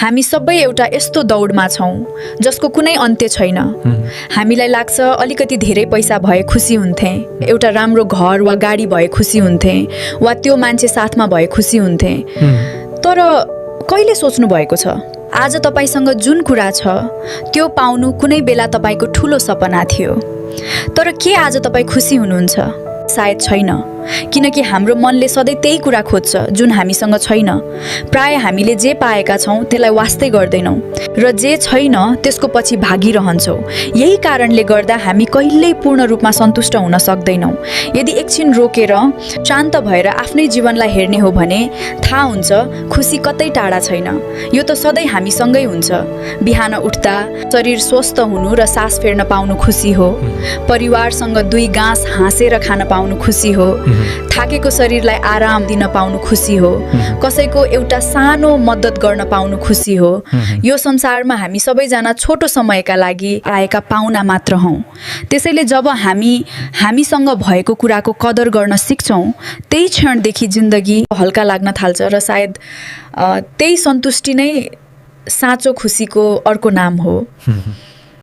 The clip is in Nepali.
हामी सबै एउटा यस्तो दौडमा छौँ जसको कुनै अन्त्य छैन। हामीलाई लाग्छ अलिकति धेरै पैसा भए खुसी हुन्थे, एउटा राम्रो घर वा गाडी भए खुसी हुन्थे, वा त्यो मान्छे साथमा भए खुसी हुन्थे। तर कहिले सोच्नु भएको छ आज तपाईसँग जुन कुरा छ त्यो पाउनु कुनै बेला तपाईको ठुलो सपना थियो, तर के आज तपाईँ खुसी हुनुहुन्छ? सायद छैन, किनकि हाम्रो मनले सधैँ त्यही कुरा खोज्छ जुन हामीसँग छैन। प्राय हामीले जे पाएका छौँ त्यसलाई वास्तै गर्दैनौँ र जे छैन त्यसको पछि भागिरहन्छौँ। यही कारणले गर्दा हामी कहिल्यै पूर्ण रूपमा सन्तुष्ट हुन सक्दैनौँ। यदि एकछिन रोकेर शान्त भएर आफ्नै जीवनलाई हेर्ने हो भने थाहा हुन्छ खुसी कतै टाढा छैन, यो त सधैँ हामीसँगै हुन्छ। बिहान उठ्दा शरीर स्वस्थ हुनु र सास फेर्न पाउनु खुसी हो, परिवारसँग 2 गाँस हाँसेर खान पाउनु खुसी हो, थाकेको शरीरलाई आराम दिन पाउनु खुसी हो, कसैको एउटा सानो मद्दत गर्न पाउनु खुसी हो। यो संसारमा हामी सबैजना छोटो समयका लागि आएका पाहुना मात्र हौँ। त्यसैले जब हामीसँग भएको कुराको कदर गर्न सिक्छौँ त्यही क्षणदेखि जिन्दगी हल्का लाग्न थाल्छ र सायद त्यही सन्तुष्टि नै साँचो खुसीको अर्को नाम हो।